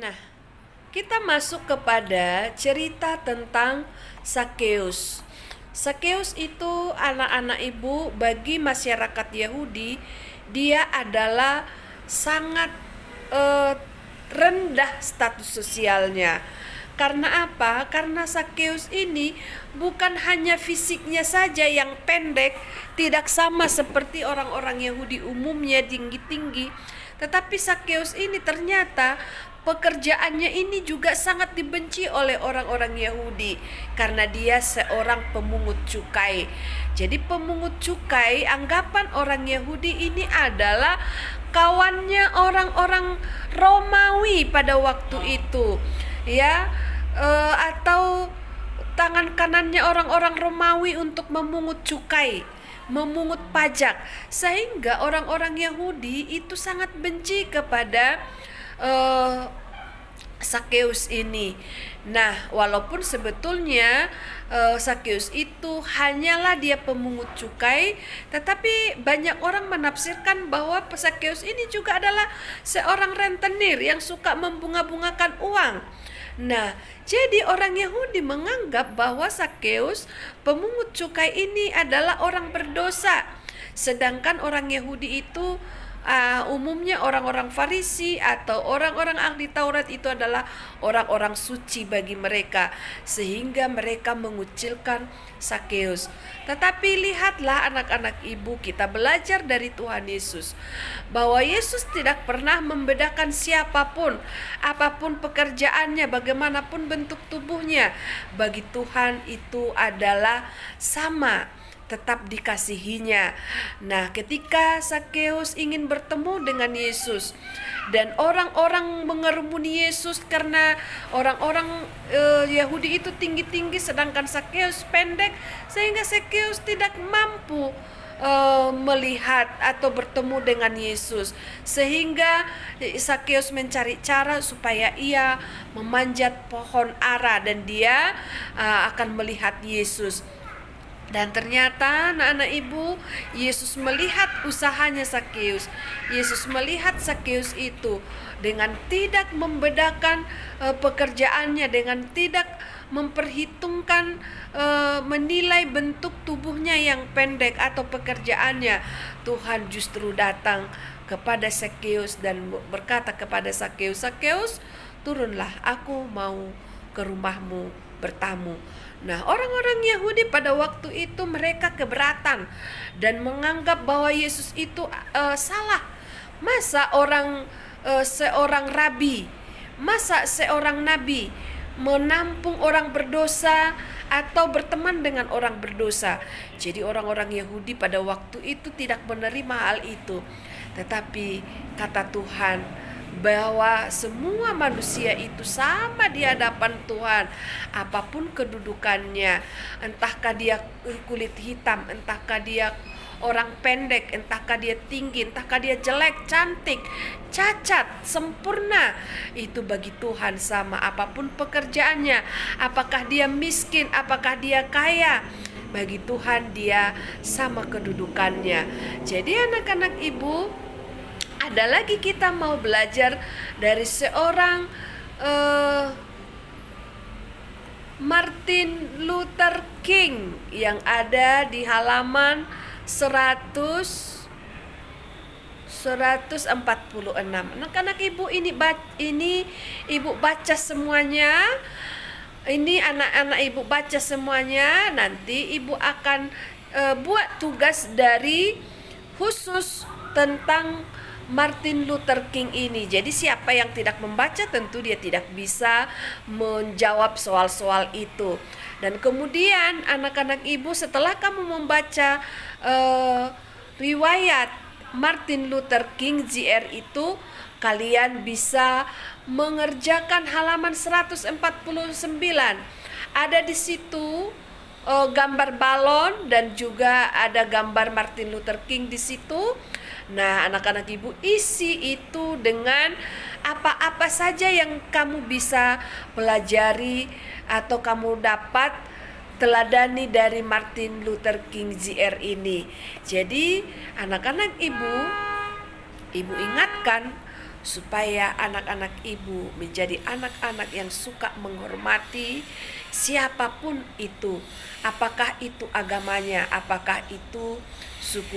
Nah, kita masuk kepada cerita tentang Sakeus. Sakeus itu anak-anak ibu bagi masyarakat Yahudi, dia adalah sangat eh, rendah status sosialnya. Karena apa? Karena Sakeus ini bukan hanya fisiknya saja yang pendek, tidak sama seperti orang-orang Yahudi umumnya tinggi-tinggi, tetapi Sakeus ini ternyata pekerjaannya ini juga sangat dibenci oleh orang-orang Yahudi karena dia seorang pemungut cukai. Jadi pemungut cukai, anggapan orang Yahudi ini adalah kawannya orang-orang Romawi pada waktu itu, ya, atau tangan kanannya orang-orang Romawi untuk memungut cukai, memungut pajak, sehingga orang-orang Yahudi itu sangat benci kepada Sakeus ini. Nah, walaupun sebetulnya Sakeus itu hanyalah dia pemungut cukai, tetapi banyak orang menafsirkan bahwa Sakeus ini juga adalah seorang rentenir yang suka membunga-bungakan uang. Nah, jadi orang Yahudi menganggap bahwa Sakeus pemungut cukai ini adalah orang berdosa. Sedangkan orang Yahudi itu umumnya orang-orang Farisi atau orang-orang ahli Taurat itu adalah orang-orang suci bagi mereka, sehingga mereka mengucilkan Sakeus. Tetapi lihatlah anak-anak ibu, kita belajar dari Tuhan Yesus bahwa Yesus tidak pernah membedakan siapapun, apapun pekerjaannya, bagaimanapun bentuk tubuhnya. Bagi Tuhan itu adalah sama, tetap dikasihinya. Nah, ketika Sakeus ingin bertemu dengan Yesus dan orang-orang mengerumuni Yesus karena orang-orang Yahudi itu tinggi-tinggi sedangkan Sakeus pendek, sehingga Sakeus tidak mampu melihat atau bertemu dengan Yesus, sehingga Sakeus mencari cara supaya ia memanjat pohon ara dan dia akan melihat Yesus. Dan ternyata anak-anak ibu, Yesus melihat usahanya Sakeus. Yesus melihat Sakeus itu dengan tidak membedakan pekerjaannya, dengan tidak memperhitungkan menilai bentuk tubuhnya yang pendek atau pekerjaannya. Tuhan justru datang kepada Sakeus dan berkata kepada Sakeus, "Sakeus, turunlah, aku mau ke rumahmu bertamu." Nah, orang-orang Yahudi pada waktu itu mereka keberatan dan menganggap bahwa Yesus itu salah. Masa seorang rabi, masa seorang nabi menampung orang berdosa atau berteman dengan orang berdosa? Jadi orang-orang Yahudi pada waktu itu tidak menerima hal itu. Tetapi kata Tuhan bahwa semua manusia itu sama di hadapan Tuhan, apapun kedudukannya, entahkah dia kulit hitam, entahkah dia orang pendek, entahkah dia tinggi, entahkah dia jelek, cantik, cacat, sempurna, itu bagi Tuhan sama. Apapun pekerjaannya, apakah dia miskin, apakah dia kaya, bagi Tuhan dia sama kedudukannya. Jadi anak-anak ibu, ada lagi kita mau belajar dari seorang Martin Luther King yang ada di halaman 146. Anak-anak ibu, ini ibu baca semuanya. Ini anak-anak ibu baca semuanya. Nanti ibu akan buat tugas dari khusus tentang Martin Luther King ini. Jadi siapa yang tidak membaca tentu dia tidak bisa menjawab soal-soal itu. Dan kemudian anak-anak ibu, setelah kamu membaca riwayat Martin Luther King Jr. itu, kalian bisa mengerjakan halaman 149. Ada di situ gambar balon dan juga ada gambar Martin Luther King di situ. Nah, anak-anak ibu, isi itu dengan apa-apa saja yang kamu bisa pelajari atau kamu dapat teladani dari Martin Luther King Jr. ini. Jadi, anak-anak ibu ingatkan supaya anak-anak ibu menjadi anak-anak yang suka menghormati siapapun itu, apakah itu agamanya, apakah itu suku